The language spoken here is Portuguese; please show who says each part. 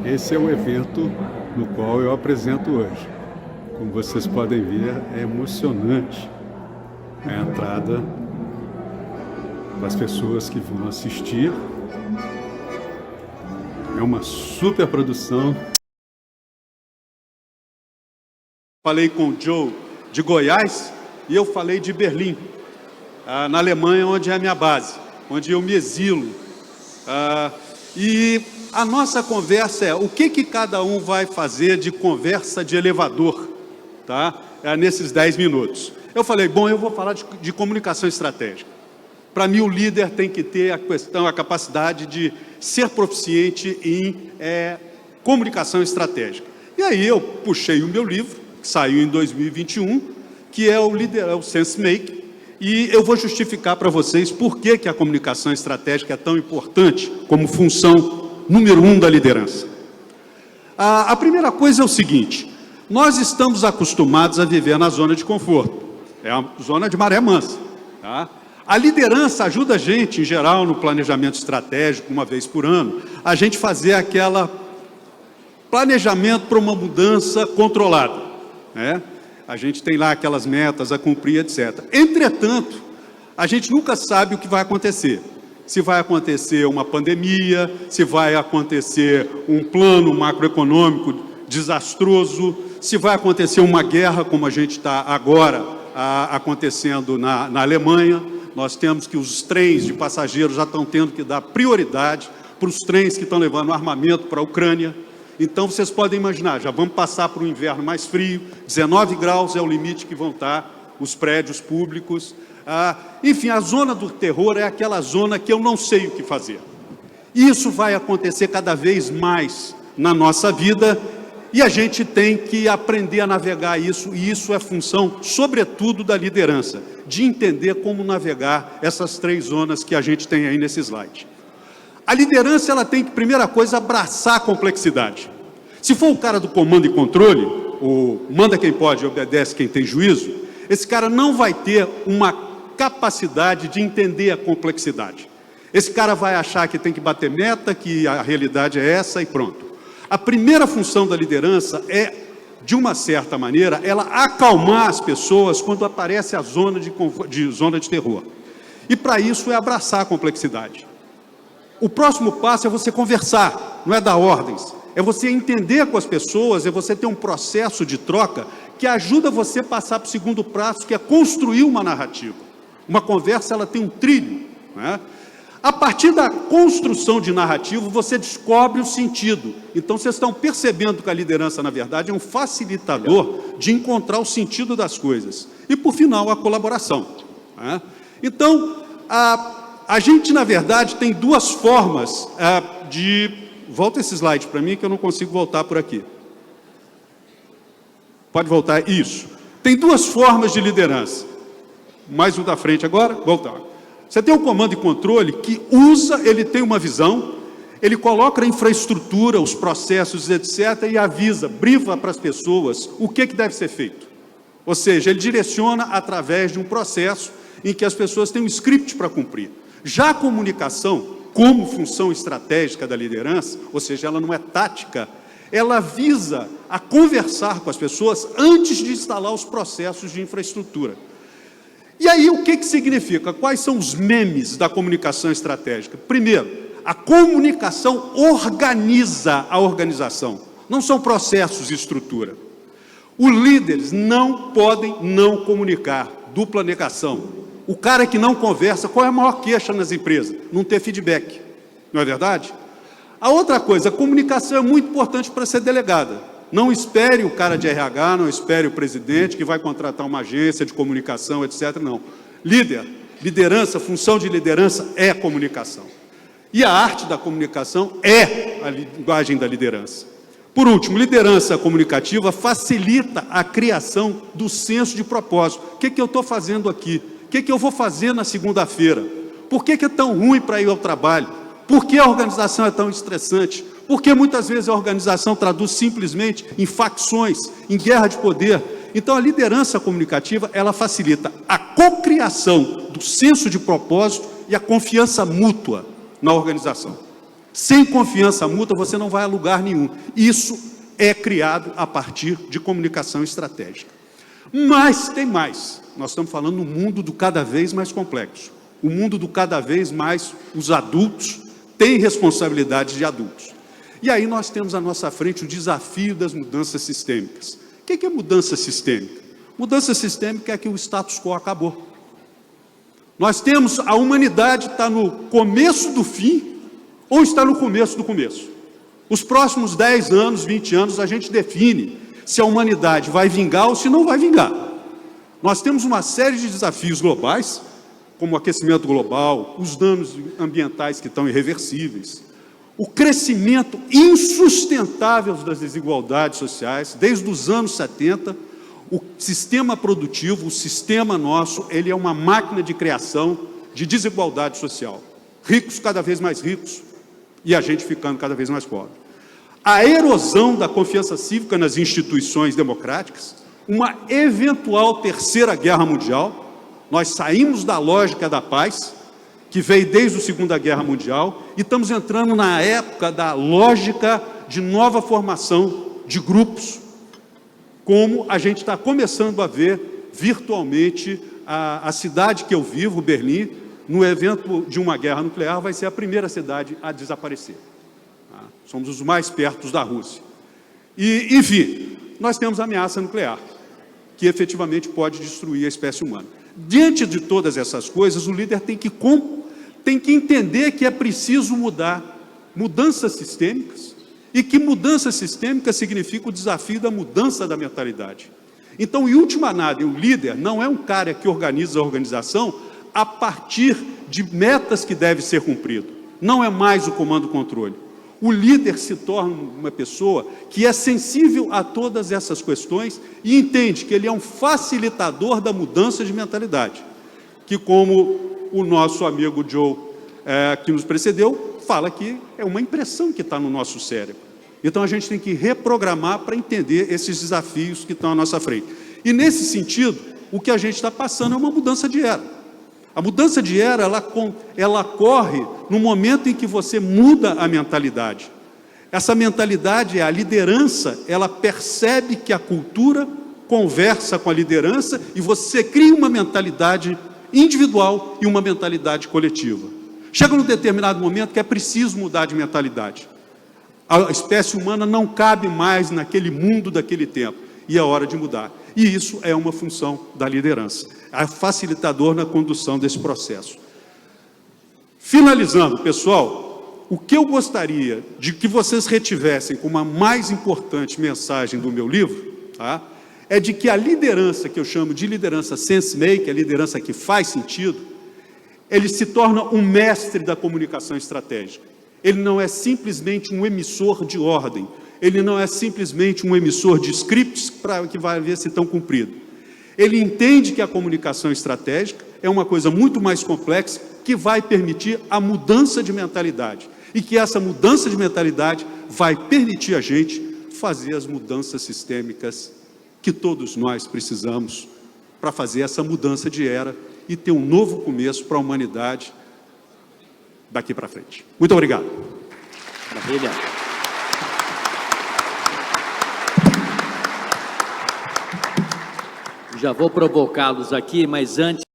Speaker 1: Esse é o evento no qual eu apresento hoje. Como vocês podem ver, é emocionante a entrada das pessoas que vão assistir. É uma super produção. Falei com o Joe de Goiás e eu falei de Berlim, na Alemanha, onde é a minha base, onde eu me exilo. E a nossa conversa é o que cada um vai fazer de conversa de elevador, tá? Nesses 10 minutos. Eu falei, bom, eu vou falar de comunicação estratégica. Para mim, o líder tem que ter a capacidade de ser proficiente em comunicação estratégica. E aí eu puxei o meu livro, que saiu em 2021, que é o Sense Make, e eu vou justificar para vocês por que a comunicação estratégica é tão importante como função número 1 da liderança. A primeira coisa é o seguinte: nós estamos acostumados a viver na zona de conforto, é a zona de maré mansa, tá? A liderança ajuda a gente, em geral, no planejamento estratégico, uma vez por ano, a gente fazer aquela planejamento para uma mudança controlada, né? A gente tem lá aquelas metas a cumprir, etc. Entretanto, a gente nunca sabe o que vai acontecer. Se vai acontecer uma pandemia, se vai acontecer um plano macroeconômico desastroso, se vai acontecer uma guerra, como a gente está agora acontecendo na Alemanha. Nós temos que os trens de passageiros já estão tendo que dar prioridade para os trens que estão levando armamento para a Ucrânia. Então, vocês podem imaginar, já vamos passar por um inverno mais frio, 19 graus é o limite que vão estar os prédios públicos. Enfim, a zona do terror é aquela zona que eu não sei o que fazer. Isso vai acontecer cada vez mais na nossa vida e a gente tem que aprender a navegar isso, e isso é função, sobretudo, da liderança, de entender como navegar essas 3 zonas que a gente tem aí nesse slide. A liderança, ela tem que, primeira coisa, abraçar a complexidade. Se for o cara do comando e controle, o manda quem pode e obedece quem tem juízo, esse cara não vai ter uma capacidade de entender a complexidade. Esse cara vai achar que tem que bater meta, que a realidade é essa e pronto. A primeira função da liderança é, de uma certa maneira, ela acalmar as pessoas quando aparece a zona de terror. E para isso é abraçar a complexidade. O próximo passo é você conversar, não é dar ordens. É você entender com as pessoas, é você ter um processo de troca que ajuda você a passar para o segundo passo, que é construir uma narrativa. Uma conversa, ela tem um trilho, né? A partir da construção de narrativa, você descobre o sentido. Então, vocês estão percebendo que a liderança, na verdade, é um facilitador de encontrar o sentido das coisas. E, por final, a colaboração, né? Então, a gente, na verdade, tem 2 formas Volta esse slide para mim, que eu não consigo voltar por aqui. Pode voltar, isso. Tem 2 formas de liderança. Mais um da frente agora, voltar. Você tem o comando e controle que ele tem uma visão, ele coloca a infraestrutura, os processos, etc., e avisa, brifa para as pessoas o que deve ser feito. Ou seja, ele direciona através de um processo em que as pessoas têm um script para cumprir. Já a comunicação, como função estratégica da liderança, ou seja, ela não é tática, ela visa a conversar com as pessoas antes de instalar os processos de infraestrutura. E aí, o que significa? Quais são os memes da comunicação estratégica? Primeiro, a comunicação organiza a organização, não são processos e estrutura. Os líderes não podem não comunicar, dupla negação. O cara que não conversa, qual é a maior queixa nas empresas? Não ter feedback, não é verdade? A outra coisa, a comunicação é muito importante para ser delegada. Não espere o cara de RH, não espere o presidente que vai contratar uma agência de comunicação, etc. Não. Liderança, função de liderança é comunicação. E a arte da comunicação é a linguagem da liderança. Por último, liderança comunicativa facilita a criação do senso de propósito. O que eu estou fazendo aqui? O que eu vou fazer na segunda-feira? Por que é tão ruim para ir ao trabalho? Por que a organização é tão estressante? Por que muitas vezes a organização traduz simplesmente em facções, em guerra de poder? Então, a liderança comunicativa, ela facilita a cocriação do senso de propósito e a confiança mútua na organização. Sem confiança mútua, você não vai a lugar nenhum. Isso é criado a partir de comunicação estratégica. Mas tem mais. Nós estamos falando no mundo do cada vez mais complexo. O mundo do cada vez mais os adultos têm responsabilidades de adultos. E aí nós temos à nossa frente o desafio das mudanças sistêmicas. O que é mudança sistêmica? Mudança sistêmica é que o status quo acabou. Nós temos, a humanidade está no começo do fim ou está no começo do começo. Os próximos 10 anos, 20 anos, a gente define se a humanidade vai vingar ou se não vai vingar. Nós temos uma série de desafios globais, como o aquecimento global, os danos ambientais que estão irreversíveis, o crescimento insustentável das desigualdades sociais, desde os anos 70, o sistema produtivo, o sistema nosso, ele é uma máquina de criação de desigualdade social. Ricos cada vez mais ricos e a gente ficando cada vez mais pobre. A erosão da confiança cívica nas instituições democráticas, uma eventual terceira guerra mundial. Nós saímos da lógica da paz, que veio desde a Segunda Guerra Mundial, e estamos entrando na época da lógica de nova formação de grupos, como a gente está começando a ver virtualmente a cidade que eu vivo, Berlim, no evento de uma guerra nuclear, vai ser a primeira cidade a desaparecer. Somos os mais perto da Rússia. E, enfim, nós temos a ameaça nuclear, que efetivamente pode destruir a espécie humana. Diante de todas essas coisas, o líder tem que entender que é preciso mudanças sistêmicas, e que mudança sistêmica significa o desafio da mudança da mentalidade. Então, em última análise, o líder não é um cara que organiza a organização a partir de metas que devem ser cumpridas. Não é mais o comando-controle. O líder se torna uma pessoa que é sensível a todas essas questões e entende que ele é um facilitador da mudança de mentalidade, que, como o nosso amigo Joe, que nos precedeu, fala que é uma impressão que está no nosso cérebro. Então, a gente tem que reprogramar para entender esses desafios que estão à nossa frente. E, nesse sentido, o que a gente está passando é uma mudança de era. A mudança de era, ela ocorre no momento em que você muda a mentalidade. Essa mentalidade, a liderança, ela percebe que a cultura conversa com a liderança e você cria uma mentalidade individual e uma mentalidade coletiva. Chega num determinado momento que é preciso mudar de mentalidade. A espécie humana não cabe mais naquele mundo daquele tempo e é hora de mudar. E isso é uma função da liderança, é facilitador na condução desse processo. Finalizando, pessoal, o que eu gostaria de que vocês retivessem como a mais importante mensagem do meu livro, tá, é de que a liderança, que eu chamo de liderança sense-make, a liderança que faz sentido, ele se torna um mestre da comunicação estratégica. Ele não é simplesmente um emissor de ordem, ele não é simplesmente um emissor de scripts para que vai ver se estão cumpridos. Ele entende que a comunicação estratégica é uma coisa muito mais complexa que vai permitir a mudança de mentalidade e que essa mudança de mentalidade vai permitir a gente fazer as mudanças sistêmicas que todos nós precisamos para fazer essa mudança de era e ter um novo começo para a humanidade daqui para frente. Muito obrigado.
Speaker 2: Maravilha. Já vou provocá-los aqui, mas antes...